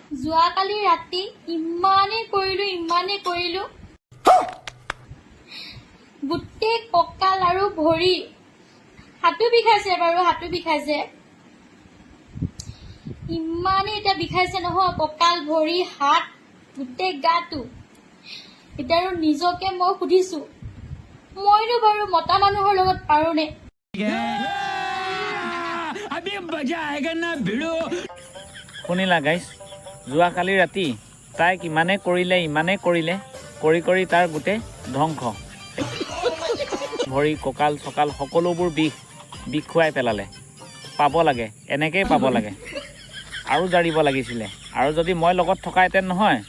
যোৱাকালি ৰাতি ইমানেই কৰিলো গোটেই কঁকাল আৰু ভৰি হাতো বিষাইছে বাৰু ইমানেই এতিয়া বিষাইছে নহয় কঁকাল ভৰি হাত গোটেই গাটো এতিয়া আৰু নিজকে মই সুধিছো মইনো বাৰু মতা মানুহৰ লগত পাৰোনে শুনিলা গাইছ যোৱাকালি ৰাতি তাইক ইমানে কৰিলে কৰি তাৰ গোটেই ধ্বংস ভৰি কঁকাল চকাল সকলোবোৰ বিষ খুৱাই পেলালে পাব লাগে এনেকেই পাব লাগে আৰু জাৰিব লাগিছিলে আৰু যদি মই লগত থকাহেঁতেন নহয়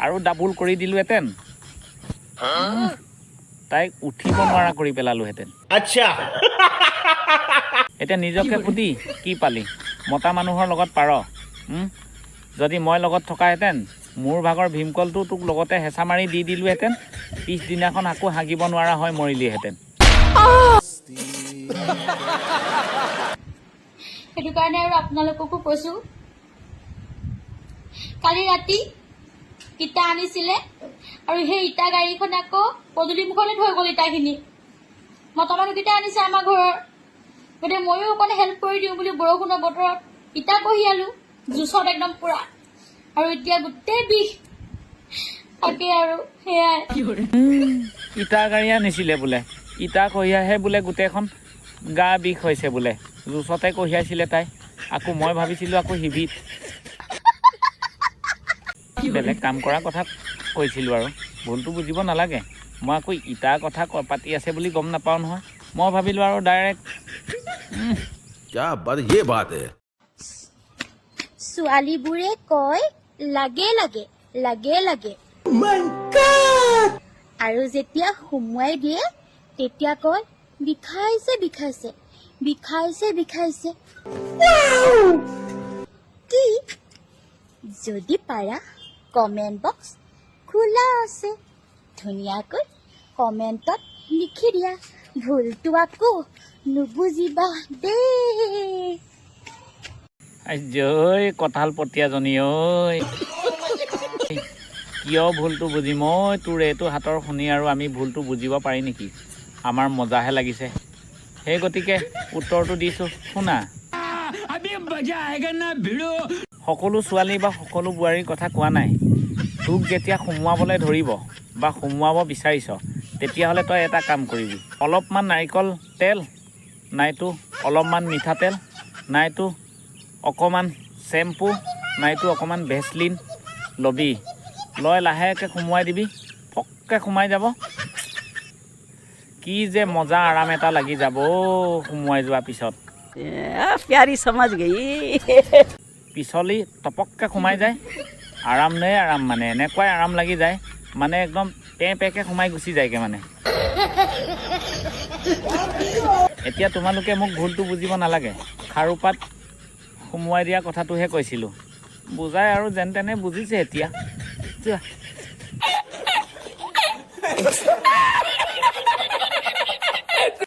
আৰু ডাবুল কৰি দিলোহেঁতেন তাইক উঠিব নোৱাৰা কৰি পেলালোহেঁতেন আচ্ছা এতিয়া নিজকে সুধি কি পালি মতা মানুহৰ লগত পাৰ যদি মই লগত থকাহেঁতেন মোৰ ভাগৰ ভীমকলটো তোক লগতে হেঁচা মাৰি দি দিলোহেঁতেন পিছদিনাখন আকৌ হাগিব নোৱাৰা হৈ মৰিলিহেঁতেন সেইটো কাৰণে আৰু আপোনালোককো কৈছো কালি ৰাতি ইটা আনিছিলে আৰু সেই ইটা গাড়ীখন আকৌ পদূলি মুখলৈ থৈ গ'ল ইটাখিনি মতা মানুহকেইটা আনিছে আমাৰ ঘৰৰ গতিকে ময়ো অকণ হেল্প কৰি দিওঁ বুলি বৰষুণৰ বতৰত ইটা কঢ়িয়ালো জুচত একদম পুৰা আৰু এতিয়া গোটেই বিষ তাকে আৰু সেয়াই ইটা গাড়ী আনিছিলে বোলে ইটা কঢ়িয়াইহে বোলে গোটেইখন গা বিষ হৈছে বোলে জুচতে কঢ়িয়াইছিলে তাই আকৌ মই ভাবিছিলোঁ আকৌ হিভিত বেলেগ কাম কৰা কথা কৈছিলোঁ আৰু ভুলটো বুজিব নালাগে মই আকৌ ইটাৰ কথা পাতি আছে বুলি গম নাপাওঁ নহয় মই ভাবিলোঁ আৰু ডাইৰেক্ট ছোৱালীবোৰে কয় লাগে আৰু যেতিয়া সুমুৱাই দিয়ে তেতিয়া কয় বিষাইছে কি যদি পাৰা কমেণ্ট বক্স খোলা আছে ধুনীয়াকৈ কমেণ্টত লিখি দিয়া ভুলটো আকৌ নুবুজিবা দেই জয় কঁঠাল পতীয়াজনী ঐ কিয় ভুলটো বুজিম ঐ তোৰ এইটো হাতৰ শুনি আৰু আমি ভুলটো বুজিব পাৰি নেকি আমাৰ মজাহে লাগিছে সেই গতিকে উত্তৰটো দিছোঁ শুনা সকলো ছোৱালী বা সকলো বোৱাৰীৰ কথা কোৱা নাই তোক যেতিয়া সুমুৱাবলৈ ধৰিব বা সুমুৱাব বিচাৰিছ তেতিয়াহ'লে তই এটা কাম কৰিবি অলপমান নাৰিকল তেল নাইতো অলপমান মিঠাতেল নাইতো অকণমান চেম্পু নাইতো অকণমান ভেচলিন ল'বি লৈ লাহেকৈ সুমুৱাই দিবি ফককৈ সোমাই যাব কি যে মজা আৰাম এটা লাগি যাব সুমুৱাই যোৱাৰ পিছত প্যাৰি সমাজ গই পিছলি টপককৈ সোমাই যায় আৰাম মানে এনেকুৱাই আৰাম লাগি যায় মানে একদম পেকে সোমাই গুচি যায়গৈ মানে এতিয়া তোমালোকে মোক ভুলটো বুজিব নালাগে খাৰু পাত সুমুৱাই দিয়া কথাটোহে কৈছিলোঁ বুজাই আৰু যেন তেনে বুজিছে এতিয়া